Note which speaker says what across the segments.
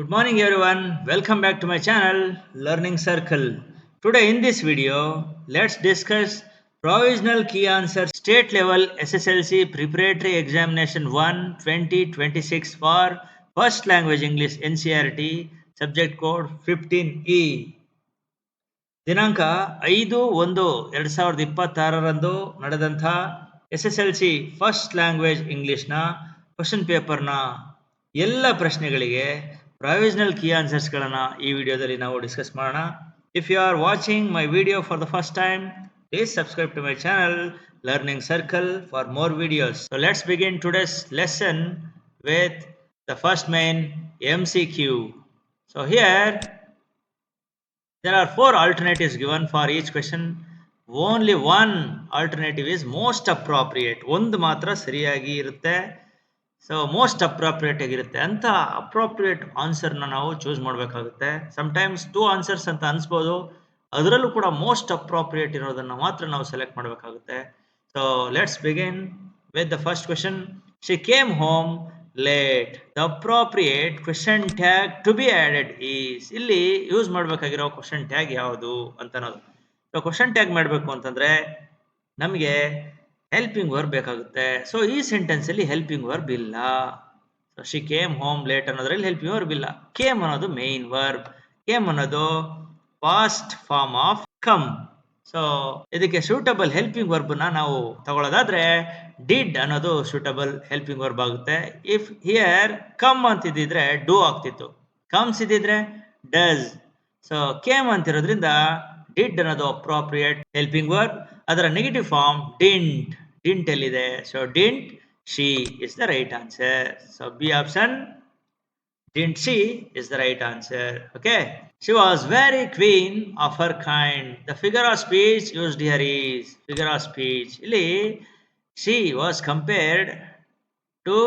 Speaker 1: Good morning everyone. Welcome back to my channel Learning Circle. Today in this video, let's discuss provisional key answers state level SSLC preparatory examination 1 2026 for first language English NCERT subject code 15E. ದಿನಾಂಕ 5/1/2026ರಂದು ನಡೆದಂಥ SSLC first language ಇಂಗ್ಲಿಷ್ನ question ಪೇಪರ್ನ ಎಲ್ಲ ಪ್ರಶ್ನೆಗಳಿಗೆ provisional key ಆನ್ಸರ್ಸ್ಗಳನ್ನು ಈ ವಿಡಿಯೋದಲ್ಲಿ ನಾವು discuss ಮಾಡೋಣ. If you are watching my video for the first time, please subscribe to my channel learning circle for more videos. So let's begin today's lesson with the first main MCQ. So here there are 4 alternatives given for each question. Only one alternative is most appropriate. ಒಂದು ಮಾತ್ರ ಸರಿಯಾಗಿ ಇರುತ್ತೆ. So most appropriate ಆಗಿರುತ್ತೆ ಅಂತ appropriate ಆನ್ಸರ್ನ ನಾವು choose ಮಾಡಬೇಕಾಗುತ್ತೆ. Sometimes 2 answers ಅಂತ ಅನ್ಸ್ಬೋದು, ಅದರಲ್ಲೂ ಕೂಡ ಮೋಸ್ಟ್ ಅಪ್ರೋಪ್ರಿಯೇಟ್ ಇರೋದನ್ನು ಮಾತ್ರ ನಾವು ಸೆಲೆಕ್ಟ್ ಮಾಡಬೇಕಾಗುತ್ತೆ. So let's begin with the first question. She came home late. The appropriate question tag to be added is. ಇಲ್ಲಿ ಯೂಸ್ ಮಾಡಬೇಕಾಗಿರೋ ಕ್ವೆಶನ್ ಟ್ಯಾಗ್ ಯಾವುದು ಅಂತ ಅನ್ನೋದು. ಸೊ ಕ್ವೆಶನ್ ಟ್ಯಾಗ್ ಮಾಡಬೇಕು ಅಂತಂದ್ರೆ ನಮಗೆ ಹೆಲ್ಪಿಂಗ್ ವರ್ಬ್ ಬೇಕಾಗುತ್ತೆ. ಸೊ ಈ ಸೆಂಟೆನ್ಸ್ ಅಲ್ಲಿ ಹೆಲ್ಪಿಂಗ್ ವರ್ಬ್ ಇಲ್ಲ. So she came home late ಅನ್ನೋದ್ರಲ್ಲಿ ಹೆಲ್ಪಿಂಗ್ ವರ್ಬ್ ಇಲ್ಲ. ಕೇಮ್ ಅನ್ನೋದು ಮೇನ್ ವರ್ಬ್. ಕೇಮ್ ಅನ್ನೋದು past form of come. So ಇದಕ್ಕೆ ಸೂಟಬಲ್ ಹೆಲ್ಪಿಂಗ್ ವರ್ಬ್ ನ ನಾವು ತಗೊಳ್ಳೋದಾದ್ರೆ ಡಿಡ್ ಅನ್ನೋದು ಸೂಟಬಲ್ ಹೆಲ್ಪಿಂಗ್ ವರ್ಬ್ ಆಗುತ್ತೆ. ಇಫ್ ಹಿಯರ್ ಕಮ್ ಅಂತಿದ್ರೆ ಡೂ ಆಗ್ತಿತ್ತು, ಕಮ್ಸ್ ಇದ್ದಿದ್ರೆ ಡಸ್. ಸೊ ಕೇಮ್ ಅಂತಿರೋದ್ರಿಂದ ಡಿಡ್ ಅನ್ನೋದು ಅಪ್ರೋಪ್ರಿಯೇಟ್ ಹೆಲ್ಪಿಂಗ್ ವರ್ಬ್. ಅದರ ನೆಗೆಟಿವ್ ಫಾರ್ಮ್ ಡಿಂಟ್ ಎಲ್ಲಿದೆ? So didn't she is the right answer. So B option didn't she is the right answer. Okay. She was very queen of her kind. The figure of speech used here is. Figure of speech ಇಲ್ಲಿ she was compared to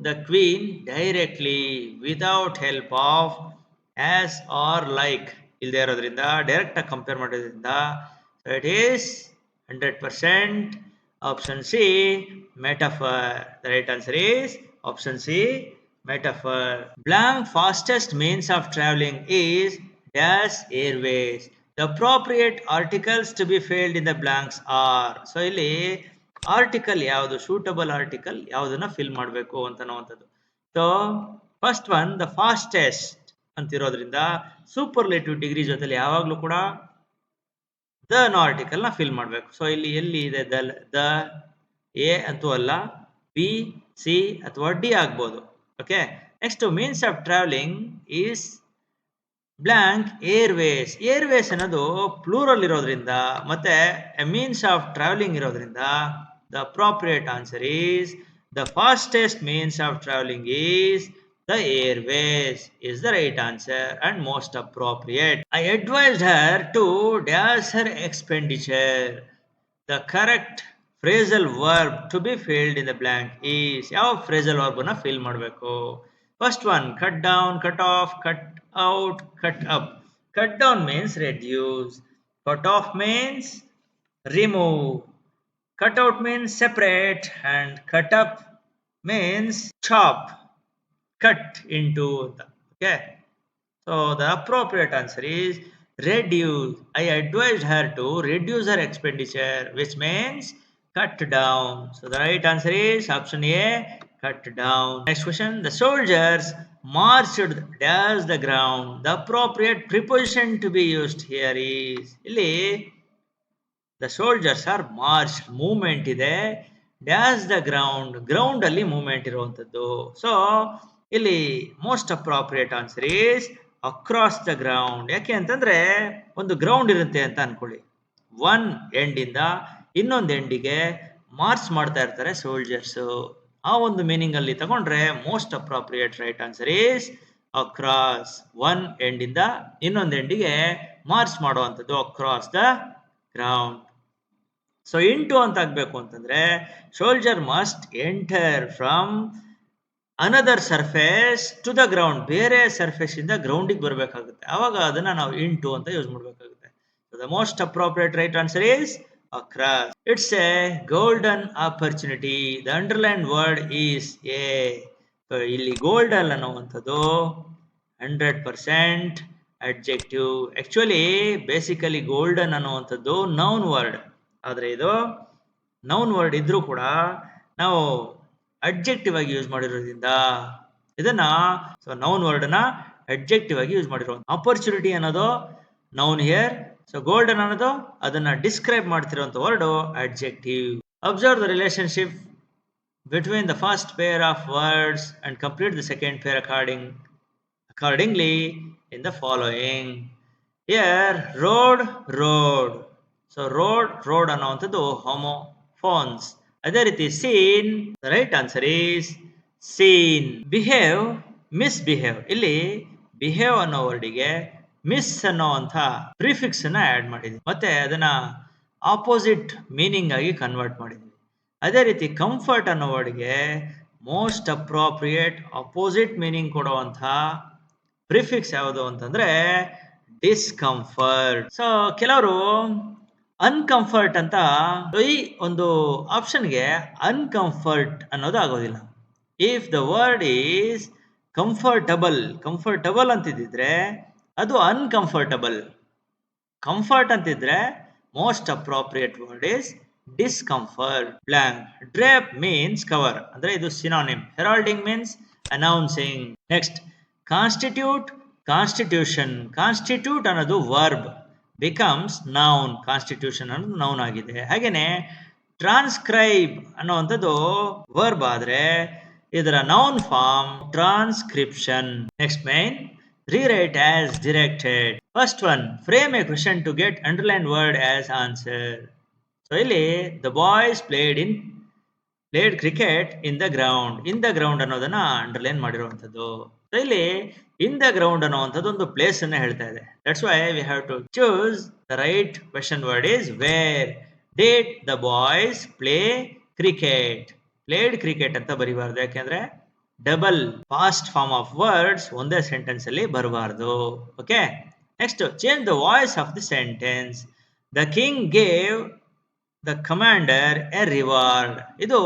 Speaker 1: the queen directly without help of as or like ಇಲ್ಲದೆ ಇರೋದ್ರಿಂದ, direct ಆಗಿ compare ಮಾಡೋದ್ರಿಂದ so it is 100% option C, metaphor. The right answer is option C, metaphor. Blank fastest means of traveling is dash airways. The appropriate articles to be filled in the blanks are. So ಇಲ್ಲಿ article ಯಾವುದು, suitable article ಯಾವುದನ್ನ fill ಮಾಡಬೇಕು ಅಂತ ಅನ್ನುವಂಥದ್ದು. So first one the fastest ಅಂತಿರೋದ್ರಿಂದ superlative degree ಜೊತೆಲಿ ಯಾವಾಗಲೂ ಕೂಡ ದ ಆರ್ಟಿಕಲ್ ನ ಫಿಲ್ ಮಾಡಬೇಕು. ಸೊ ಇಲ್ಲಿ ಎಲ್ಲಿ ಇದೆ ದ ಎ ಅಂತೂ ಅಲ್ಲ, ಬಿ ಸಿ ಅಥವಾ ಡಿ ಆಗ್ಬೋದು. Okay. Next means of travelling is blank airways. Airways ಅನ್ನೋದು ಪ್ಲೂರಲ್ ಇರೋದ್ರಿಂದ ಮತ್ತೆ ಮೀನ್ಸ್ ಆಫ್ ಟ್ರಾವೆಲಿಂಗ್ ಇರೋದ್ರಿಂದ the appropriate answer is the fastest means of travelling is the airways is the right answer and most appropriate. I advised her to dash her expenditure. The correct phrasal verb to be filled in the blank is. ಯಾವ phrasal verb na fill ಮಾಡಬೇಕು? First one, cut down, cut off, cut out, cut up. Cut down means reduce. Cut off means remove. Cut out means separate and cut up means chop. Cut into the, okay. So the appropriate answer is reduce. I advised her to reduce her expenditure, which means cut down. So the right answer is option A, cut down. Next question. The soldiers marched dash the ground. The appropriate preposition to be used here is ಇಲ್ಲಿ the soldiers are marched, movement ಇದೆ, dash the ground, ground ಅಲ್ಲಿ movement ಇರುವಂತದ್ದು. So ಇಲ್ಲಿ most appropriate answer is across the ground. ಯಾಕೆ ಅಂತಂದ್ರೆ ಒಂದು ground ಇರುತ್ತೆ ಅಂತ ಅನ್ಕೊಳ್ಳಿ, ಒನ್ ಎಂಡ್ ಇಂದ ಇನ್ನೊಂದು ಎಂಡಿಗೆ ಮಾರ್ಚ್ ಮಾಡ್ತಾ ಇರ್ತಾರೆ ಸೋಲ್ಜರ್ಸ್. ಆ ಒಂದು ಮೀನಿಂಗ್ ಅಲ್ಲಿ ತಗೊಂಡ್ರೆ most appropriate right answer is across. One end ಇಂದ ಇನ್ನೊಂದು ಎಂಡಿಗೆ ಮಾರ್ಚ್ ಮಾಡುವಂಥದ್ದು across the ground. So into ಅಂತ ಆಗ್ಬೇಕು ಅಂತಂದ್ರೆ soldier must enter from another surface to the ground. ಬೇರೆ ಸರ್ಫೇಸ್ ಇಂದ ಗ್ರೌಂಡಿಗೆ ಬರಬೇಕಾಗುತ್ತೆ, ಆವಾಗ ಅದನ್ನ ನಾವು ಇಂಟು ಅಂತ ಯೂಸ್ ಮಾಡಬೇಕಾಗುತ್ತೆ. The most appropriate right answer is across. It's A golden opportunity. The underline word is A. ಇಲ್ಲಿ ಗೋಲ್ಡನ್ ಅನ್ನುವಂಥದ್ದು 100% adjective. ಆಕ್ಚುಲಿ ಬೇಸಿಕಲಿ ಗೋಲ್ಡನ್ ಅನ್ನುವಂಥದ್ದು ನೌನ್ ವರ್ಡ್, ಆದರೆ ಇದು ನೌನ್ ವರ್ಡ್ ಇದ್ರೂ ಕೂಡ ನಾವು ಅಡ್ಜೆಕ್ಟಿವ್ ಆಗಿ ಯೂಸ್ ಮಾಡಿರೋದ್ರಿಂದ ಇದನ್ನ ನೌನ್ ವರ್ಡ್ನ ಅಡ್ಜೆಕ್ಟಿವ್ ಆಗಿ ಯೂಸ್ ಮಾಡಿರೋ. ಆಪರ್ಚುನಿಟಿ ಅನ್ನೋದು ನೌನ್ ಹಿಯರ್, ಸೊ ಗೋಲ್ಡನ್ ಅನ್ನೋದು ಅದನ್ನ ಡಿಸ್ಕ್ರೈಬ್ ಮಾಡ್ತಿರುವಂತ word adjective. Observe the relationship between the first pair of words and complete the second pair accordingly in the following. Here, road, road. So, road ಅನ್ನುವಂಥದ್ದು homophones. ಅದೇ ರೀತಿ scene, the right answer is scene. Behave, misbehave. ಇಲ್ಲಿ behave ಅನ್ನೋ ವರ್ಡಿಗೆ miss ಅನ್ನೋವಂಥ prefix ಅನ್ನ add ಮಾಡಿದ್ವಿ, ಮತ್ತೆ ಅದನ್ನ opposite meaning ಆಗಿ ಕನ್ವರ್ಟ್ ಮಾಡಿದ್ವಿ. ಅದೇ ರೀತಿ ಕಂಫರ್ಟ್ ಅನ್ನೋ ವರ್ಡ್ಗೆ ಮೋಸ್ಟ್ ಅಪ್ರೋಪ್ರಿಯೇಟ್ ಅಪೋಸಿಟ್ ಮೀನಿಂಗ್ ಕೊಡುವಂಥ ಪ್ರಿಫಿಕ್ಸ್ ಯಾವುದು ಅಂತಂದ್ರೆ ಡಿಸ್ಕಂಫರ್ಟ್. ಸೊ ಕೆಲವರು ಅನ್ಕಂಫರ್ಟ್ ಅಂತ ಈ ಒಂದು ಆಪ್ಷನ್ಗೆ ಅನ್ಕಂಫರ್ಟ್ ಅನ್ನೋದು ಆಗೋದಿಲ್ಲ. If the word is comfortable ಅಂತಿದ್ರೆ ಅದು ಅನ್ಕಂಫರ್ಟಬಲ್. ಕಂಫರ್ಟ್ ಅಂತಿದ್ರೆ most appropriate word is discomfort. Blank. Drape means cover, ಅಂದ್ರೆ ಇದು synonym. Heralding means announcing. Next, constitute, constitution. Constitute ಅನ್ನೋದು verb becomes noun. Constitution ಅನ್ನೋದು noun ಆಗಿದೆ. ಹಾಗೇನೆ transcribe ಅನ್ನುವಂಥದ್ದು verb ಆದ್ರೆ ಇದರ noun form transcription. Next main, rewrite as directed. First one, frame a question to get underlined word as answer. So ಇಲ್ಲಿ the boys played cricket in the ground ಅನ್ನೋದನ್ನ underline ಮಾಡಿರುವಂಥದ್ದು. So ಇಲ್ಲಿ in the ground ಅನ್ನುವಂಥದ್ದು ಒಂದು place ಅನ್ನ ಹೇಳ್ತಾ ಇದೆ. That's why we have to choose the right question word is where did the boys played cricket ಅಂತ ಬರೀಬಾರ್ದು, ಯಾಕೆಂದ್ರೆ double past form of words ಒಂದೇ ಸೆಂಟೆನ್ಸ್ ಅಲ್ಲಿ ಬರಬಾರ್ದು. Okay, next, change the voice of the sentence. The king gave the commander a reward. ಇದು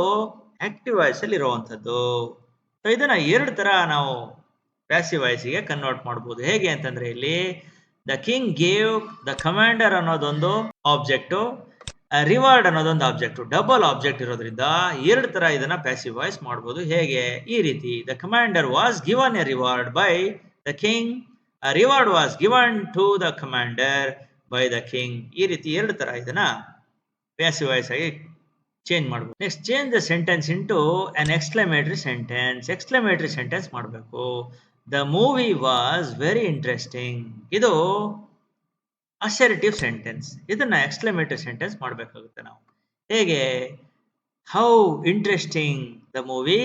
Speaker 1: active voice ಅಲ್ಲಿ ಇರುವಂತದ್ದು. So ಇದನ್ನ ಎರಡು ತರ ನಾವು ಪ್ಯಾಸಿವ್ ವಾಯ್ಸ್ಗೆ ಕನ್ವರ್ಟ್ ಮಾಡಬಹುದು. ಹೇಗೆ ಅಂತಂದ್ರೆ ಇಲ್ಲಿ the king gave the commander ಅನ್ನೋದೊಂದು ಆಬ್ಜೆಕ್ಟ್, ರಿವಾರ್ಡ್ ಅನ್ನೋದೊಂದು ಆಬ್ಜೆಕ್ಟ್, ಡಬಲ್ ಆಬ್ಜೆಕ್ಟ್ ಇರೋದ್ರಿಂದ ಎರಡು ತರ ಇದನ್ನ ಪ್ಯಾಸಿವ್ ವಾಯ್ಸ್ ಮಾಡಬಹುದು. ಹೇಗೆ? ಈ ರೀತಿ, the commander was given a reward by the king, reward was given to the commander by the king. ಈ ರೀತಿ ಎರಡು ತರ ಇದನ್ನ ಪ್ಯಾಸಿವ್ ವಾಯ್ಸ್ ಆಗಿ ಚೇಂಜ್ ಮಾಡಬಹುದು. Next, change the sentence into an exclamatory sentence ಮಾಡಬೇಕು. The movie was very interesting. ಇದು assertive sentence. ಇದನ್ನ ಎಕ್ಸ್ಕ್ಲಮೇಟರಿ ಸೆಂಟೆನ್ಸ್ ಮಾಡಬೇಕಾಗುತ್ತೆ ನಾವು. ಹೇಗೆ? How interesting the movie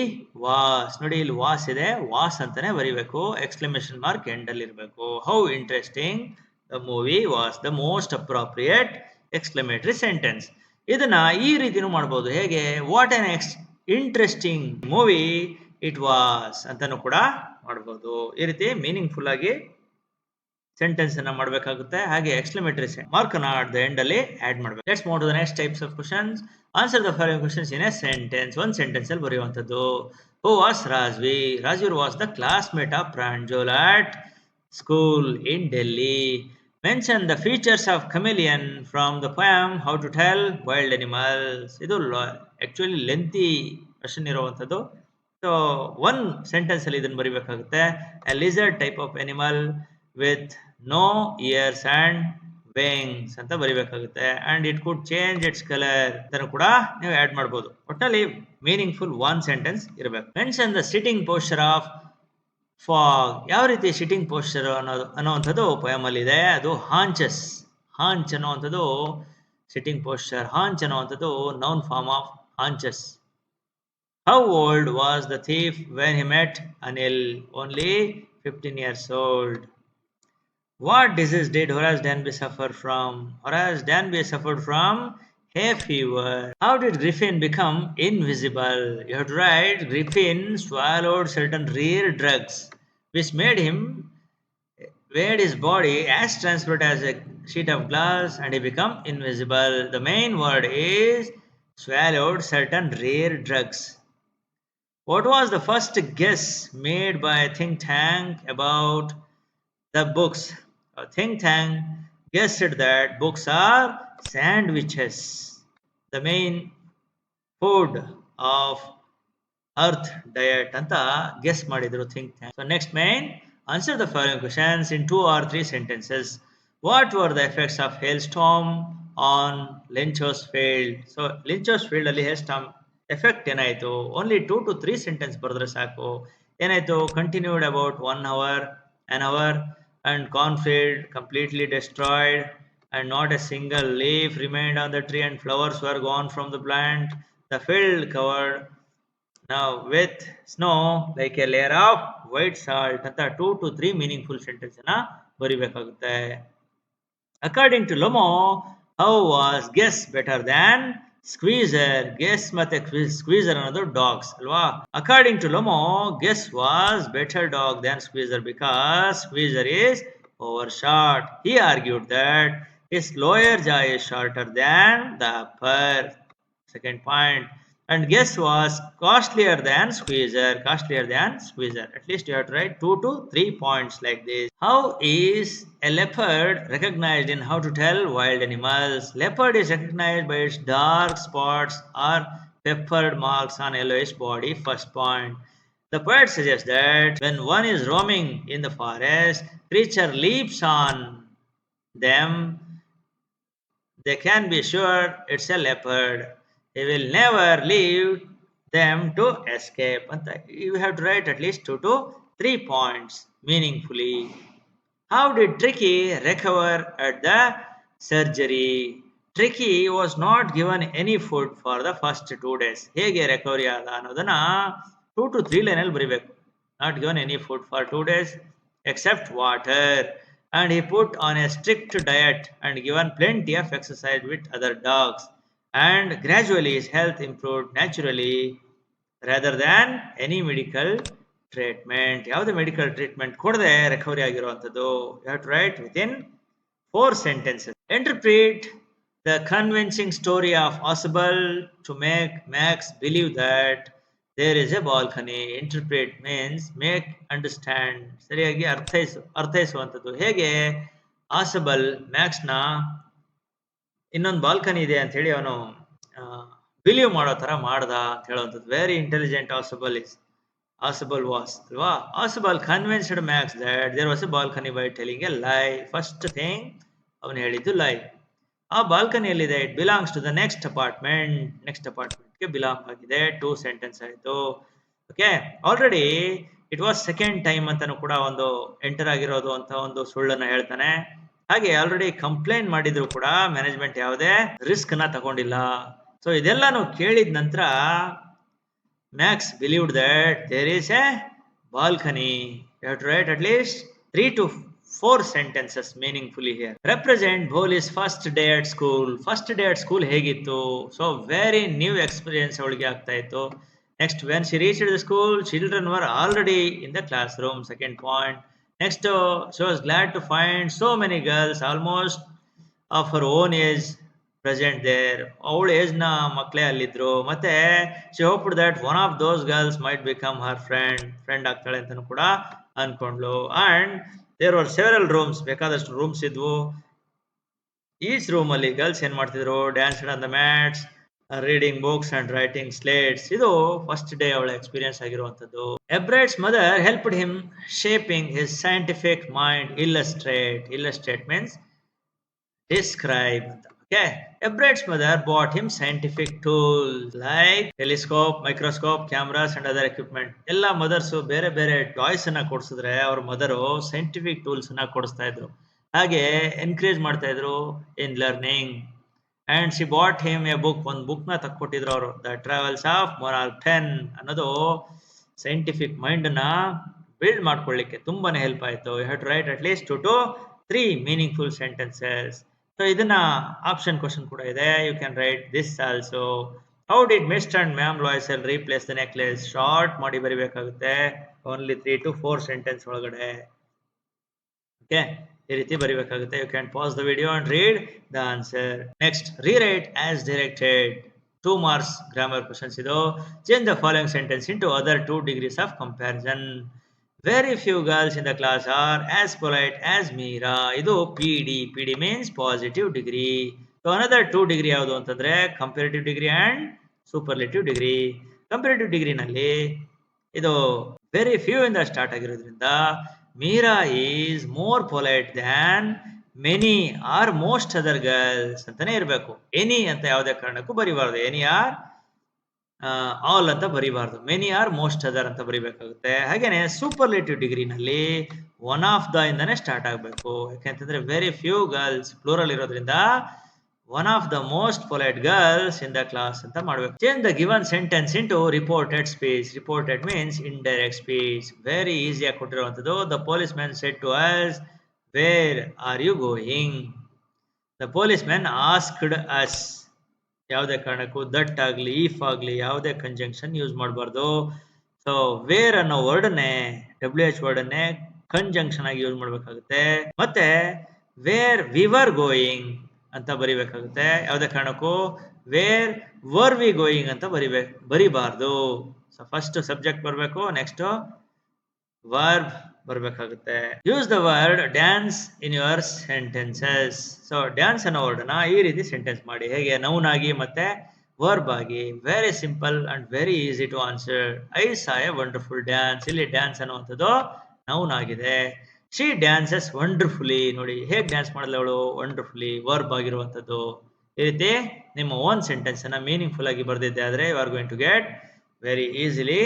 Speaker 1: was. ನೋಡಿ, ಇಲ್ಲಿ ವಾಸ್ ಇದೆ, ವಾಸ್ ಅಂತಾನೆ ಬರೀಬೇಕು, ಎಕ್ಸ್ಕ್ಲಮೇಷನ್ ಮಾರ್ಕ್ ಎಂಡ್ ಅಲ್ಲಿ ಇರಬೇಕು. How interesting the movie was the most appropriate exclamatory sentence. ಇದನ್ನ ಈ ರೀತಿನೂ ಮಾಡಬಹುದು. ಹೇಗೆ? What on interesting movie it was ಅಂತಾನು ಕೂಡ ಮಾಡಬಹುದು. ಈ ರೀತಿ ಮೀನಿಂಗ್ಫುಲ್ ಆಗಿ ಸೆಂಟೆನ್ಸ್ ಅನ್ನ ಮಾಡಬೇಕಾಗುತ್ತೆ. ಹಾಗೆ ಎಕ್ಸ್ಕ್ಲಮೇಟರಿ ಮಾರ್ಕ್ ಅನ್ನ ಅಟ್ ದ ಎಂಡ್ ಅಲ್ಲಿ ಆಡ್ ಮಾಡಬೇಕು. Let's move to the next types of questions. Answer the following questions in a sentence. ಒಂದು ಸೆಂಟೆನ್ಸ್ ಅಲ್ಲಿ ಬರೆಯುವಂತದ್ದು. Who was Rajveer? Rajveer was the classmate of Pranjol at school in Delhi. Mention the features of chameleon from the poem How to Tell Wild Animals. ಇದು actually lengthy question ಇರುವಂತದ್ದು. So one sentence ಅಲ್ಲಿ ಇದನ್ನ ಬರೀಬೇಕಾಗುತ್ತೆ. A lizard type of animal with no ears and wings ಅಂತ ಬರೀಬೇಕಾಗುತ್ತೆ. And it could change its color ಅಂತ ಕೂಡ ನೀವು add ಮಾಡಬಹುದು. ಒಟ್ಟಿನಲ್ಲಿ ಮೀನಿಂಗ್ಫುಲ್ ಒನ್ ಸೆಂಟೆನ್ಸ್ ಇರಬೇಕು. Mention the sitting posture of fog. ಯಾವ ರೀತಿ ಸಿಟ್ಟಿಂಗ್ ಪೋಸ್ಚರ್ ಅನ್ನುವಂಥದ್ದು ಪೋಯಮ್ ಅಲ್ಲಿ ಇದೆ. ಅದು ಹಾಂಚಸ್. ಹಾಂಚ್ ಅನ್ನುವಂಥದ್ದು ಸಿಟ್ಟಿಂಗ್ ಪೋಸ್ಚರ್. ಹಾಂಚ್ ಅನ್ನುವಂಥದ್ದು noun form of haunches. How old was the thief when he met Anil? Only 15 years old. What disease did Horace Danby suffer from? Horace Danby suffered from hay fever. How did Griffin become invisible? You have to write Griffin swallowed certain rare drugs which made his body as transparent as a sheet of glass and he became invisible. The main word is swallowed certain rare drugs. What was the first guess made by a think tank about the books? A think tank guessed that books are sandwiches, the main food of earth diet anta guess ಮಾಡಿದ್ರು think tank. So next main, answer the following questions in 2 or 3 sentences. What were the effects of hailstorm on Lynch's field? So Lynch's field ಅಲ್ಲಿ hailstorm effect ಏನಾಯ್ತು? Only 2 to 3 sentence ಬರೆದ್ರೆ ಸಾಕು. ಏನಾಯ್ತು? Continued about 1 hour, an hour, and cornfield completely destroyed, and not a single leaf remained on the tree, and flowers were gone from the plant. The field covered now with snow like a layer of white salt ಅಂತ 2 to 3 meaningful sentence ಅನ್ನ ಬರಿಬೇಕಾಗುತ್ತೆ. According to Lomo, how was Guess better than Squeezer? Guess ಮತ್ತೆ Squeezer ಅನ್ನೋದು dogs ಅಲ್ವಾ? According to Lomo, Guess was better dog than Squeezer because Squeezer is overshot. He argued that his lower jaw is shorter than the upper. Second point. And Guess was costlier than Squeezer. Costlier than Squeezer. At least you have to write 2 to 3 points like this. How is a leopard recognized in How to Tell Wild Animals? Leopard is recognized by its dark spots or peppered marks on yellowish body. First point. The poet suggests that when one is roaming in the forest, creature leaps on them, they can be sure it's a leopard. He will never leave them to escape. You have to write at least 2 to 3 points meaningfully. How did Tricky recover at the surgery? Tricky was not given any food for the first 2 days. ಹೇಗೆ recovery ಆದ ಅನ್ನೋದನ್ನ 2 to 3 ಲೈನಲ್ಲಿ ಬರಿಬೇಕು. Not given any food for 2 days except water, and he put on a strict diet and given plenty of exercise with other dogs, and gradually his health improved naturally rather than any medical treatment. ಯಾವುದೇ medical treatment ಕೊಡದೆ recovery ಆಗಿರುವಂಥದ್ದು. You have to write within 4 sentences. Interpret the convincing story of Oswald to make Max believe that there is a balcony. Interpret means make understand. ಸರಿಯಾಗಿ ಅರ್ಥೈಸುವಂಥದ್ದು. ಹೇಗೆ ಆಸಬಲ್ ಮ್ಯಾಕ್ಸ್ನ ಇನ್ನೊಂದು balcony ಇದೆ ಅಂತ ಹೇಳಿ ಅವನು ಬಿಲೀವ್ ಮಾಡೋ ತರ ಮಾಡ್ದ ಅಂತ ಹೇಳುವಂಥದ್ದು. ವೆರಿ ಇಂಟೆಲಿಜೆಂಟ್ Oswald was ಅಲ್ವಾ? Oswald convinced Max that there was a balcony by telling a lie. First thing ಅವನು ಹೇಳಿದ್ದು ಲೈ. ಆ ಬಾಲ್ಕನಿಯಲ್ಲಿದೆ, it belongs to the next ಅಪಾರ್ಟ್ಮೆಂಟ್ಗೆ ಬಿಲಾಂಗ್ ಆಗಿದೆ. 2 ಸೆಂಟೆನ್ಸ್ ಆಯಿತು. Okay, already it was second time ಅಂತಾನು ಕೂಡ ಒಂದು ಎಂಟರ್ ಆಗಿರೋದು ಅಂತ ಒಂದು ಸುಳ್ಳನ್ನ ಹೇಳ್ತಾನೆ. ಹಾಗೆ ಆಲ್ರೆಡಿ ಕಂಪ್ಲೇಂಟ್ ಮಾಡಿದ್ರು ಕೂಡ ಮ್ಯಾನೇಜ್ಮೆಂಟ್ ಯಾವುದೇ ರಿಸ್ಕ್ ನ ತಗೊಂಡಿಲ್ಲ. ಸೊ ಇದೆಲ್ಲಾನು ಕೇಳಿದ ನಂತರ Max believed that there is a balcony. You have to write at least 3 to 4 sentences meaningfully here. Represent Bholi's first day at school. First day at school ಹೇಗಿತ್ತು? So very new experience ಅವಳಿಗೆ ಆಗ್ತಾ ಇತ್ತು. Next, when she reached the school, children were already in the classroom. Second point. Next, she was glad to find so many girls almost of her own age present there. ಅವಳ ಏಜ್ನ ಮಕ್ಕಳೇ ಅಲ್ಲಿದ್ರು. ಮತ್ತೆ she hoped that one of those girls might become her friend ಆಗ್ತಾಳೆ ಅಂತಲೂ ಕೂಡ ಅನ್ಕೊಂಡ್ಲು. And there were several rooms, ಬೇಕಾದಷ್ಟು rooms ಇದ್ವು. Each room ಅಲ್ಲಿ girls ಏನ್ ಮಾಡ್ತಿದ್ರು? Dance on the mats, reading books and writing slates. ಇದು ಫಸ್ಟ್ ಡೇ ಅವಳ ಎಕ್ಸ್ಪೀರಿಯನ್ಸ್ ಆಗಿರುವಂತದ್ದು. Ebrard's mother helped him shaping his scientific mind. Illustrate means describe ಅಂತ. Okay, Ebrard's mother bought him scientific tools like telescope, microscope, cameras and other equipment. ಎಲ್ಲ mother's ಬೇರೆ ಬೇರೆ toys ಅನ್ನ ಕೊಡಿಸಿದ್ರೆ ಅವ್ರ mother scientific tools ಅನ್ನ ಕೊಡಿಸ್ತಾ ಇದ್ರು. ಹಾಗೆ ಎನ್ಕರೇಜ್ ಮಾಡ್ತಾ ಇದ್ರು in learning. And she bought him a book. ಒಂದು ಬುಕ್ ನ ತಕ್ಕೊಟ್ಟಿದ್ರು ಅವರು, ದ ಟ್ರಾವೆಲ್ಸ್ ಆಫ್ ಮೊನಾರ್ಕ್ 10 ಅನ್ನೋದು ಸೈಂಟಿಫಿಕ್ ಮೈಂಡ್ ನ ಬಿಲ್ಡ್ ಮಾಡ್ಕೊಳ್ಳಿಕ್ಕೆ ತುಂಬಾನೇ ಹೆಲ್ಪ್ ಆಯ್ತು. You have to write at least 2 to 3 meaningful sentences. So ಇದನ್ನ ಆಪ್ಷನ್ ಕ್ವಶನ್ ಕೂಡ ಇದೆ. You can write this also. How did mister and ma'am Loisel replace the necklace? Short ಮಾಡಿ ಬರಿಬೇಕಾಗುತ್ತೆ. Only 3 to 4 sentence ಒಳಗಡೆ. Okay, ಈ ರೀತಿ ಬರಿಬೇಕಾಗುತ್ತೆ. You can pass the video and read the answer. Next, rewrite as directed. 2 marks grammar questions ido. Change the following sentence into other 2 degrees of comparison. Very few girls in the class are as polite as Meera. Idu PD. PD means positive degree. So another 2 degree ಯಾವುದು ಅಂತಂದ್ರೆ comparative degree and superlative degree. Comparative degree ನಲ್ಲಿ ಇದು very few ಇಂದ start ಆಗಿರೋದ್ರಿಂದ Meera is more polite than many or most other girls ಅಂತಾನೆ ಇರಬೇಕು. Any ಅಂತ ಯಾವುದೇ ಕಾರಣಕ್ಕೂ ಬರಿಬಾರ್ದು. ಎನಿ ಆರ್ ಆಲ್ ಅಂತ ಬರಿಬಾರ್ದು. ಮೆನಿ ಆರ್ ಮೋಸ್ಟ್ ಅದರ್ ಅಂತ ಬರಿಬೇಕಾಗುತ್ತೆ. ಹಾಗೇನೆ ಸೂಪರ್ಲೇಟಿವ್ ಡಿಗ್ರಿನಲ್ಲಿ ಒನ್ ಆಫ್ ದ ಇಂದಾನೆ ಸ್ಟಾರ್ಟ್ ಆಗಬೇಕು. ಯಾಕೆಂತಂದ್ರೆ ವೆರಿ ಫ್ಯೂ ಗರ್ಲ್ಸ್ ಪ್ಲೂರಲ್ ಇರೋದ್ರಿಂದ one of the most polite girls in the class anta ಮಾಡಬೇಕು. Change the given sentence into reported speech. Reported means indirect speech. Very easy ಆಗಿ ಕೊಟ್ಟಿರುವಂತದ್ದು. The policeman said to us, where are you going? The policeman asked us. ಯಾವುದೇ ಕಾರಣಕ್ಕೂ that ಆಗಲಿ if ಆಗಲಿ ಯಾವುದೇ conjunction use ಮಾಡಬಾರ್ದು. So where ಅನ್ನೋ ವರ್ಡ್ನೇ WH ವರ್ಡನ್ನೇ conjunction ಆಗಿ use ಮಾಡಬೇಕಾಗುತ್ತೆ. ಮತ್ತೆ ವೇರ್ ವಿ ವರ್ ಗೋಯಿಂಗ್ ಅಂತ ಬರಿಬೇಕಾಗುತ್ತೆ. ಯಾವುದೇ ಕಾರಣಕ್ಕೂ ವೇರ್ ವರ್ ವಿ ಗೋಯಿಂಗ್ ಅಂತ ಬರಿಬಾರ್ದು. ಸೊ ಫಸ್ಟ್ ಸಬ್ಜೆಕ್ಟ್ ಬರಬೇಕು, ನೆಕ್ಸ್ಟ್ ವರ್ಬ್ ಬರಬೇಕಾಗುತ್ತೆ. Use the word dance in your sentences. So dance ಅನ್ನೋ ವರ್ಡ್ನ ಈ ರೀತಿ ಸೆಂಟೆನ್ಸ್ ಮಾಡಿ. ಹೇಗೆ? ನೌನ್ ಆಗಿ ಮತ್ತೆ ವರ್ಬ್ ಆಗಿ. Very simple and very easy to answer. I saw a wonderful dance. ಇಲ್ಲಿ ಡ್ಯಾನ್ಸ್ ಅನ್ನುವಂಥದ್ದು ನೌನ್ ಆಗಿದೆ. She dances wonderfully. ನೋಡಿ ಹೇಗೆ ಡ್ಯಾನ್ಸ್ ಮಾಡಲ್ಲ ಅವಳು, ವಂಡರ್ಫುಲಿ ವರ್ಬ್ ಆಗಿರುವಂಥದ್ದು. ಈ ರೀತಿ ನಿಮ್ಮ ಓನ್ ಸೆಂಟೆನ್ಸ್ ಅನ್ನ ಮೀನಿಂಗ್ಫುಲ್ ಆಗಿ ಬರೆದಿದ್ದೆ ಆದ್ರೆ you are going to get very easily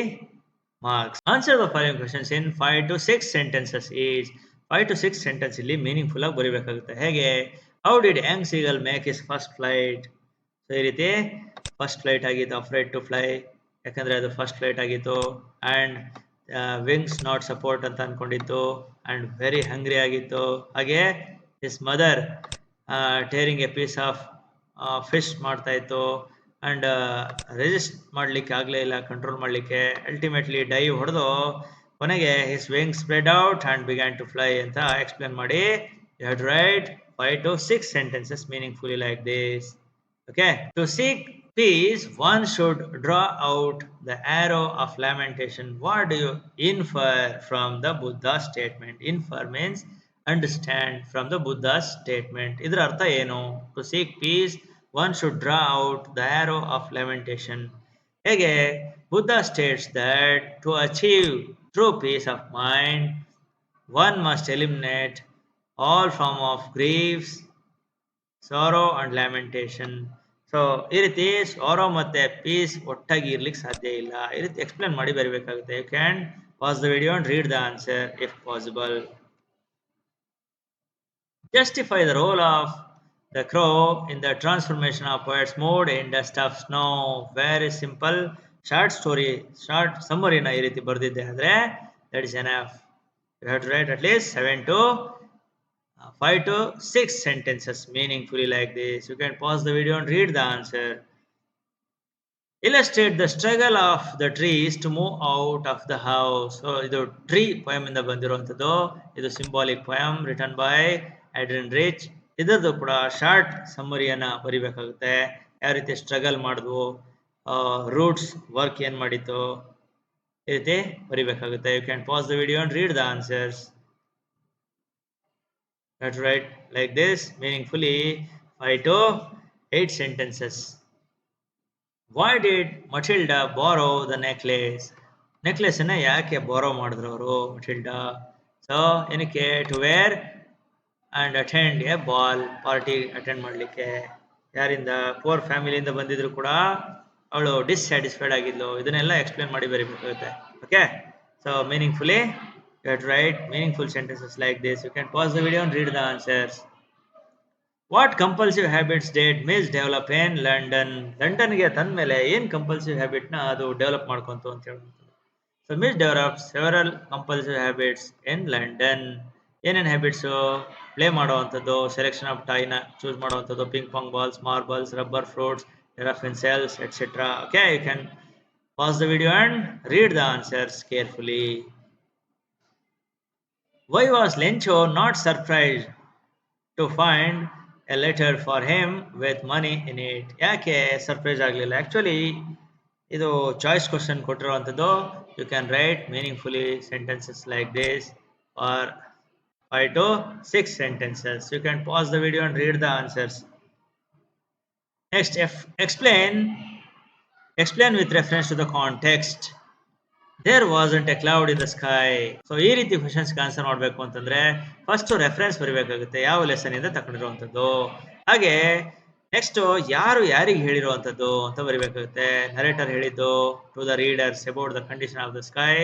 Speaker 1: marks. Answer the following questions in 5 to 6 sentences each. 5 to 6 sentence ಇಲ್ಲಿ ಮೀನಿಂಗ್ಫುಲ್ ಆಗಿ ಬರೀಬೇಕಾಗುತ್ತೆ. ಹೇಗೆ? How did young seagull make his first flight? ಸೊ ಈ ರೀತಿ ಫಸ್ಟ್ ಫ್ಲೈಟ್ ಆಗಿತ್ತು, afraid to fly ಯಾಕಂದ್ರೆ ಅದು first flight ಆಗಿತ್ತು. ಅಂಡ್ ವಿಂಗ್ಸ್ ನಾಟ್ ಸಪೋರ್ಟ್ ಅಂತ ಅನ್ಕೊಂಡಿತ್ತು. ಅಂಡ್ ವೆರಿ ಹಂಗ್ರಿ ಆಗಿತ್ತು. ಹಾಗೆ his mother tearing a piece of fish ಮಾಡ್ತಾ ಇತ್ತು. ಅಂಡ್ ರೆಸಿಸ್ಟ್ ಮಾಡ್ಲಿಕ್ಕೆ ಆಗ್ಲೇ ಇಲ್ಲ, ಕಂಟ್ರೋಲ್ ಮಾಡ್ಲಿಕ್ಕೆ. ಅಲ್ಟಿಮೇಟ್ಲಿ ಡೈವ್ ಹೊಡೆದು ಕೊನೆಗೆ his wing spread out and began to fly ಅಂತ ಎಕ್ಸ್ಪ್ಲೇನ್ ಮಾಡಿ you have to write 5 to 6 sentences meaningfully like this. Okay, to seek peace one should draw out the arrow of lamentation. What do you infer from the Buddha statement? Infer means understand from the Buddha's statement. ಇದರ ಅರ್ಥ ಏನು? To seek peace one should draw out the arrow of lamentation. ಹೇಗೆ? Buddha states that to achieve true peace of mind, one must eliminate all form of griefs, sorrow and lamentation. So ಈ ರೀತಿ ಸಾರೋ ಮತ್ತೆ piece ಒಟ್ಟಾಗಿ ಇರ್ಲಿಕ್ಕೆ ಸಾಧ್ಯ ಇಲ್ಲ. ಈ ರೀತಿ ಎಕ್ಸ್ಪ್ಲೇನ್ ಮಾಡಿ ಬರಬೇಕಾಗುತ್ತೆ. You can pass the video and read the answer if possible. Justify the role of the crow in the transformation of poet's mood in dust of snow. Very simple short story, short summary na ee ರೀತಿ ಬರೆದಿದ್ದೆ ಆದ್ರೆ that is enough. You have to write at least 5 to 6 sentences meaningfully like this. You can pause the video and read the answer. Illustrate the struggle of the trees to move out of the house. So idu tree poem inda bandiruvanthaddu. Idu symbolic poem written by Adrian Rich. ಇದರದ್ದು ಕೂಡ short ಸಮ್ಮರಿಯನ್ನು ಬರಿಬೇಕಾಗುತ್ತೆ. ಯಾವ ರೀತಿ struggle ಮಾಡಿದ್ವು, roots work ಏನು ಮಾಡಿತ್ತು, ಈ ರೀತಿ ಬರಿಬೇಕಾಗುತ್ತೆ. You can pass the video and read the answers. Let's write like this meaningfully 5 to 8 sentences. Why did Matilda borrow the necklace? Necklace ಅನ್ನ ಯಾಕೆ ಬಾರೋ ಮಾಡಿದ್ರು ಅವರು ಮಟಿಲ್ಡಾ? ಸೊ ಏನಕ್ಕೆ? To wear and attend a ball. Party attend ಮಾಡಲಿಕ್ಕೆ. ಯಾರಿಂದ? Poor ಫ್ಯಾಮಿಲಿಯಿಂದ ಬಂದಿದ್ರು ಕೂಡ ಅವಳು ಡಿಸ್ಸ್ಯಾಟಿಸ್ಫೈಡ್ ಆಗಿದ್ಲು. ಇದನ್ನೆಲ್ಲ ಎಕ್ಸ್ಪ್ಲೇನ್ ಮಾಡಿ ಬರೀಬೇಕಾಗುತ್ತೆ. Okay, so meaningfully you have to write meaningful sentences like this. You can pass the video and read the answers. What compulsive habits did miss develop in London? ಲಂಡನ್ಗೆ ತಂದ ಮೇಲೆ ಏನು ಕಂಪಲ್ಸಿವ್ ಹ್ಯಾಬಿಟ್ನ ಅದು develop ಮಾಡ್ಕೊಂತು ಅಂತ ಹೇಳುವಂಥದ್ದು. So miss develop several compulsive habits in London. ಏನೇನು habits? Play ಮಾಡುವಂಥದ್ದು, ಸೆಲೆಕ್ಷನ್ ಆಫ್ ಟೈನ ಚೂಸ್ ಮಾಡುವಂಥದ್ದು, ping pong balls, marbles, rubber fruits, terrapin shells, etcetera. Okay, you can pass the video and read the answers carefully. Why was Lencho not surprised to find a letter for him with money in it. ಯಾಕೆ surprise ಆಗಲಿಲ್ಲ? Actually ಇದು choice question ಕೊಟ್ಟಿರುವಂಥದ್ದು. You can write meaningfully sentences like this are 5 to 6 sentences. You can pause the video and read the answers. Next, explain with reference to the context. There wasn't a cloud in the sky. So ಈ ರೀತಿ ಕ್ವಶನ್ಸ್ಗೆ answer ಮಾಡಬೇಕು ಅಂತಂದ್ರೆ first reference ಬರೀಬೇಕಾಗುತ್ತೆ, ಯಾವ lesson ಇಂದ ತಗೊಂಡಿರುವಂಥದ್ದು. ಹಾಗೆ next ಯಾರು ಯಾರಿಗೆ ಹೇಳಿರುವಂಥದ್ದು ಅಂತ ಬರೀಬೇಕಾಗುತ್ತೆ. ನರೇಟರ್ ಹೇಳಿದ್ದು to the readers about the condition of the sky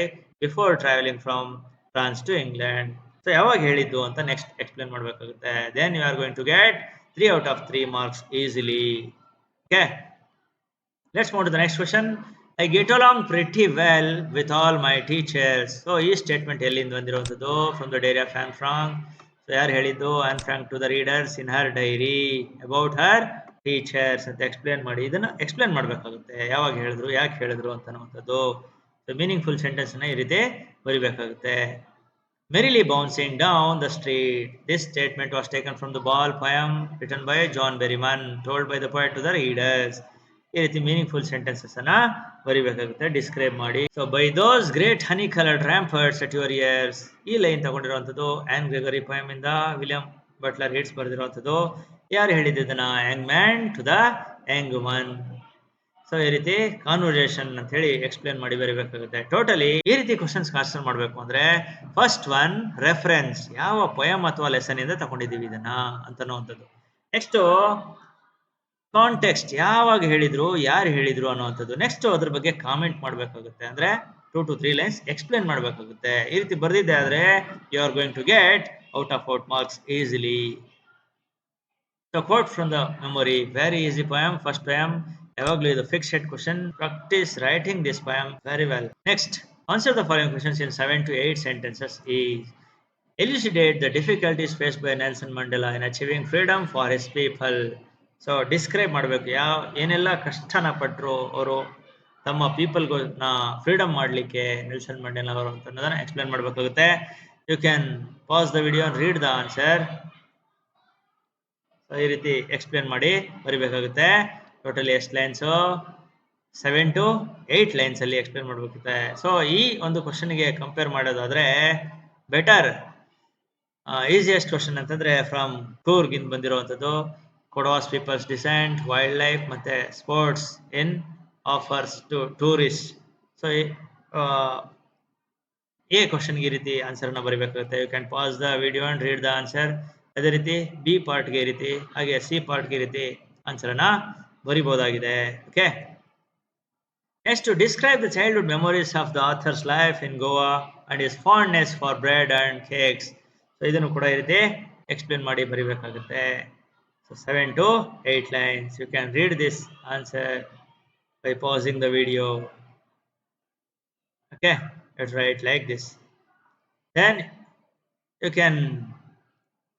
Speaker 1: before travelling from France to England. So ಯಾವಾಗ ಹೇಳಿದ್ದು ಅಂತ ನೆಕ್ಸ್ಟ್ ಎಕ್ಸ್ಪ್ಲೇನ್ ಮಾಡಬೇಕಾಗುತ್ತೆ. Then you are going to get 3 out of 3 marks easily. Okay, let's move to the next question. I get along pretty well with all my teachers. So ಈ statement ಎಲ್ಲಿಂದ ಬಂದಿರುವಂಥದ್ದು? From the diary of Anne Frank. So ಯಾರು ಹೇಳಿದ್ದು? Anne Frank to the readers in her diary about her teachers ಅಂತ explain ಮಾಡಿ. ಇದನ್ನ explain ಮಾಡಬೇಕಾಗುತ್ತೆ, ಯಾವಾಗ ಹೇಳಿದ್ರು, ಯಾಕೆ ಹೇಳಿದ್ರು ಅಂತನ್ನುವಂಥದ್ದು. ಸೊ ಮೀನಿಂಗ್ಫುಲ್ ಸೆಂಟೆನ್ಸ್ ನ ಈ ರೀತಿ ಬರಿಬೇಕಾಗುತ್ತೆ. Merrily bouncing down the street. This statement was taken from the Ball poem written by John Berryman, told by the poet to the readers. ಈ ರೀತಿ ಮೀನಿಂಗ್ಫುಲ್ ಸೆಂಟೆನ್ಸಸ್ ಅನ್ನ ಬರಿಬೇಕಾಗುತ್ತೆ, ಡಿಸ್ಕ್ರೈಬ್ ಮಾಡಿ. So by those great honey coloured ramparts at your ears. ಈ line ತಗೊಂಡಿರುವಂಥದ್ದು on Gregory poem ಇಂದ William Butler Yeats ಬರೆದಿರುವಂಥದ್ದು. ಯಾರು ಹೇಳಿದ್ದನ್ನ? Young man to the young woman. So ಈ ರೀತಿ ಕಾನ್ವರ್ಸೇಷನ್ ಅಂತ ಹೇಳಿ ಎಕ್ಸ್ಪ್ಲೇನ್ ಮಾಡಿ ಬರೀಬೇಕಾಗುತ್ತೆ. ಟೋಟಲಿ ಈ ರೀತಿ ಕ್ವಶನ್ಸ್ ಆನ್ಸರ್ ಮಾಡಬೇಕು ಅಂದ್ರೆ ಫಸ್ಟ್ ಒನ್ ರೆಫರೆನ್ಸ್, ಯಾವ ಪೊಯಮ್ ಅಥವಾ ಲೆಸನ್ ಇಂದ ತಗೊಂಡಿದ್ದೀವಿ ಇದನ್ನ ಅಂತನ್ನುವಂಥದ್ದು. ನೆಕ್ಸ್ಟ್ ಕಾಂಟೆಕ್ಸ್ಟ್, ಯಾವಾಗ ಹೇಳಿದ್ರು, ಯಾರು ಹೇಳಿದ್ರು ಅನ್ನುವಂಥದ್ದು. ನೆಕ್ಸ್ಟ್ ಅದ್ರ ಬಗ್ಗೆ ಕಾಮೆಂಟ್ ಮಾಡಬೇಕಾಗುತ್ತೆ, ಅಂದ್ರೆ 2 to 3 ಲೈನ್ಸ್ ಎಕ್ಸ್ಪ್ಲೇನ್ ಮಾಡಬೇಕಾಗುತ್ತೆ. ಈ ರೀತಿ ಬರ್ದಿದ್ದೆ ಆದ್ರೆ you are going to get out of 4 marks easily. So quote from the memory, very easy poem, first poem. ಯಾವಾಗಲೂ ಇದು fix head question. Practice writing this poem very well. Next, answer the following questions in 7 to 8 sentences. Elucidate the difficulties faced by Nelson Mandela in achieving freedom for his people. So describe ಮಾಡಬೇಕು, ಏನೆಲ್ಲ ಕಷ್ಟನ ಪಟ್ಟರು ಅವರು ತಮ್ಮ ಪೀಪಲ್ನ freedom ಮಾಡಲಿಕ್ಕೆ Nelson Mandela ಅವರು ಅಂತ ಅನ್ನೋದನ್ನ ಎಕ್ಸ್ಪ್ಲೇನ್ ಮಾಡಬೇಕಾಗುತ್ತೆ. You can pass the video and read the answer. ಈ ರೀತಿ ಎಕ್ಸ್ಪ್ಲೇನ್ ಮಾಡಿ ಬರಿಬೇಕಾಗುತ್ತೆ. ಟೋಟಲಿ ಎಷ್ಟು ಲೈನ್ಸು? 7 to 8 ಲೈನ್ಸ್ ಅಲ್ಲಿ ಎಕ್ಸ್ಪ್ಲೇನ್ ಮಾಡಬೇಕಾಗುತ್ತೆ. ಸೊ ಈ ಒಂದು ಕ್ವಶನ್ಗೆ ಕಂಪೇರ್ ಮಾಡೋದಾದ್ರೆ ಬೆಟರ್ ಈಸಿಯೆಸ್ಟ್ ಕ್ವಶನ್ ಅಂತಂದ್ರೆ ಫ್ರಮ್ ಕೂರ್ಗ್ ಇಂದ ಬಂದಿರುವಂಥದ್ದು. Kodavas people's descent, wildlife ಮತ್ತೆ sports in offers to tourist. So A ಕ್ವಶನ್ಗೆ ಈ ರೀತಿ ಆನ್ಸರ್ನ ಬರಿಬೇಕಾಗುತ್ತೆ. You can pass the video and read the answer. ಅದೇ ರೀತಿ ಬಿ ಪಾರ್ಟ್ಗೆ ಈ ರೀತಿ, ಹಾಗೆ ಸಿ ಪಾರ್ಟ್ಗೆ ಈ ರೀತಿ ಆನ್ಸರ್ನ ಬರಿಬಹುದಾಗಿದೆ. Okay, next to describe the childhood memories of the author's life in Goa and his fondness for bread and cakes. So ಇದನ್ನು ಕೂಡ ಈ ರೀತಿ ಎಕ್ಸ್ಪ್ಲೇನ್ ಮಾಡಿ ಬರಿಬೇಕಾಗುತ್ತೆ. So 7 to 8 lines. You can read this answer by pausing the video. Okay, let's write like this. Then you can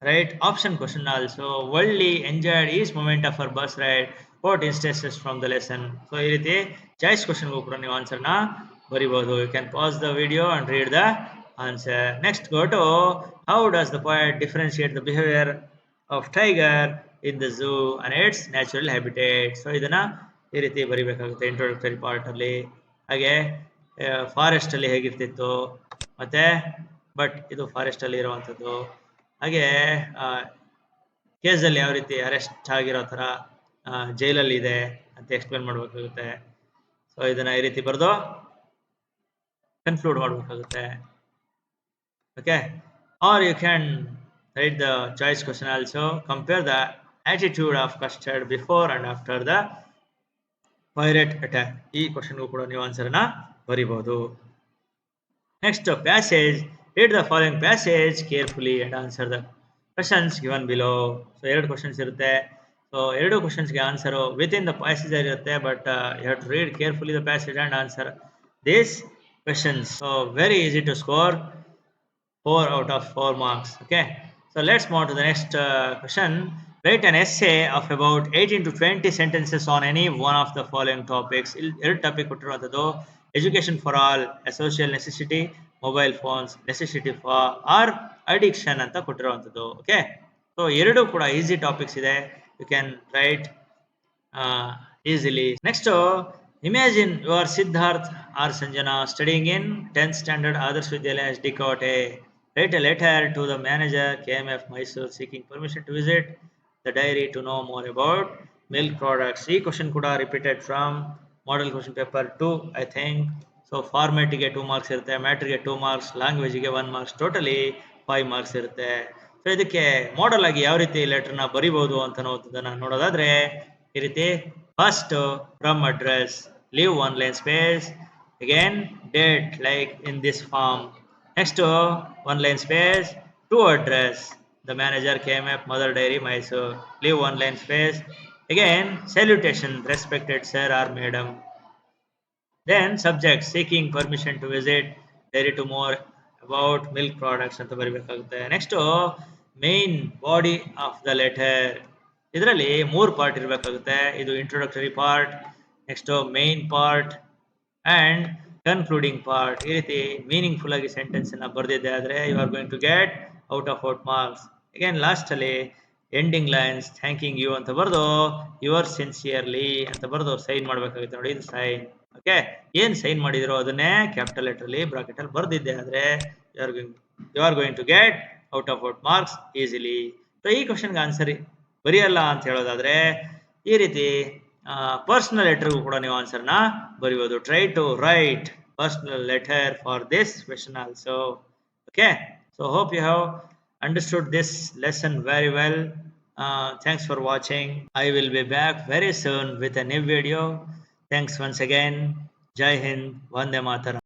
Speaker 1: write option question also. Worldly enjoyed each moment of our bus ride. What instances from the lesson? So ಈ ರೀತಿ choice question ಗೂ ಕೂಡ ನೀವು answer ನ ಬರಿಬಹುದು. You can pause the video and read the answer. Next, go to how does the poet differentiate the behavior of tiger in the zoo and its natural habitat. So ಇದನ್ನ ಈ ರೀತಿ ಬರಿಬೇಕಾಗುತ್ತೆ introductory part ಅಲ್ಲಿ. ಹಾಗೆ forest ಅಲ್ಲಿ ಹೇಗಿರ್ತಿತ್ತು, ಮತ್ತೆ but ಇದು forest ಅಲ್ಲಿ ಇರುವಂಥದ್ದು. ಹಾಗೆ ಕೇಸಲ್ಲಿ ಯಾವ ರೀತಿ ಅರೆಸ್ಟ್ ಆಗಿರೋ ತರ ಜೈಲಲ್ಲಿ ಇದೆ ಅಂತ ಎಕ್ಸ್ಪ್ಲೇನ್ ಮಾಡಬೇಕಾಗುತ್ತೆ. ಸೊ ಇದನ್ನ ಈ ರೀತಿ ಬರೆದು ಕನ್ಕ್ಲೂಡ್ ಮಾಡಬೇಕಾಗುತ್ತೆ. Okay, are you can write the choice question also. Compare the attitude of Custard before and after the pirate attack. ಈ ಕ್ವಶನ್ಗೂ ಕೂಡ ನೀವು ಆನ್ಸರ್ನ ಬರಿಬಹುದು. Next passage, read the following passage carefully and answer the questions given below. So 2 questions ಇರುತ್ತೆ. So 2 ಕ್ವಶನ್ಸ್ಗೆ answer with in the passage ಇರುತ್ತೆ, but you have to read carefully the passage and answer these questions. So very easy to score 4 out of 4 marks. Okay, so let's move to the next question. Write an essay of about 18 to 20 sentences on any one of the following topics. ಎರಡು topic ಕೊಟ್ಟಿರುವಂಥದ್ದು. Education for all, a social necessity, mobile phones, necessity for or addiction ಅಂತ ಕೊಟ್ಟಿರುವಂಥದ್ದು. Okay, so ಎರಡು ಕೂಡ easy topics ಇದೆ, you can write easily. Next, imagine you are Siddharth or Sanjana studying in 10th standard Adarsh Vidyalaya SD Kote. Write a letter to the manager KMF Mysore seeking permission to visit the dairy to know more about milk products. ಈ question ಕೂಡ repeated from model question paper 2 I think. So ಫಾರ್ಮ್ಯಾಟಿಗೆ 2 marks ಇರುತ್ತೆ, ಮ್ಯಾಟ್ರಿಗೆ 2 marks, ಲ್ಯಾಂಗ್ವೇಜಿಗೆ 1 marks, totally 5 marks ಇರುತ್ತೆ. So ಇದಕ್ಕೆ model ಆಗಿ ಯಾವ ರೀತಿ ಲೆಟರ್ನ ಬರಿಬಹುದು ಅಂತ ನೋಡೋದಾದ್ರೆ ಈ ರೀತಿ first from address, leave one line space, again date like in this form. Next one line space to address the manager KMF Mother Dairy Mysore, leave one line space, again salutation respected sir or madam. Then subject seeking permission to visit dairy to more about milk products ಅಂತ ಬರಿಬೇಕಾಗುತ್ತೆ. Next main body of the letter, ಇದರಲ್ಲಿ 3 part ಇರಬೇಕಾಗುತ್ತೆ. ಇದು introductory part, next main part and concluding part. ಈ ರೀತಿ meaningful ಆಗಿ sentence ಅನ್ನ ಬರೆದಿದ್ದೆ ಆದ್ರೆ you are going to get out of out marks. Again last ಅಲ್ಲಿ ಎಂಡಿಂಗ್ ಲೈನ್ಸ್ ಥ್ಯಾಂಕಿಂಗ್ ಯು ಅಂತ ಬರೆದು ಯುವರ್ ಸಿನ್ಸಿಯರ್ಲಿ ಅಂತ ಬರೆದು ಸೈನ್ ಮಾಡಬೇಕಾಗುತ್ತೆ. ನೋಡಿ ಇದು ಸೈನ್. ಓಕೆ, ಏನ್ ಸೈನ್ ಮಾಡಿದಿರೋ ಅದನ್ನೇ ಕ್ಯಾಪಿಟಲ್ ಲೆಟರ್ ಅಲ್ಲಿ ಬ್ರಾಕೆಟ್ ಅಲ್ಲಿ ಬರೆದಿದ್ದೆ ಆದ್ರೆ you are going to get out of out marks easily. So ಈ ಕ್ವಶನ್ಗೆ ಆನ್ಸರ್ ಬರೆಯಲ್ಲ ಅಂತ ಹೇಳೋದಾದ್ರೆ ಈ ರೀತಿ ಪರ್ಸನಲ್ ಲೆಟರ್ಗೂ ಕೂಡ ನೀವು ಆನ್ಸರ್ನ ಬರೆಯೋದು. Try to write personal letter for this question also. Okay, so hope you have understood this lesson very well. Thanks for watching. I will be back very soon with a new video. Thanks once again. Jai Hind, Vande Mataram.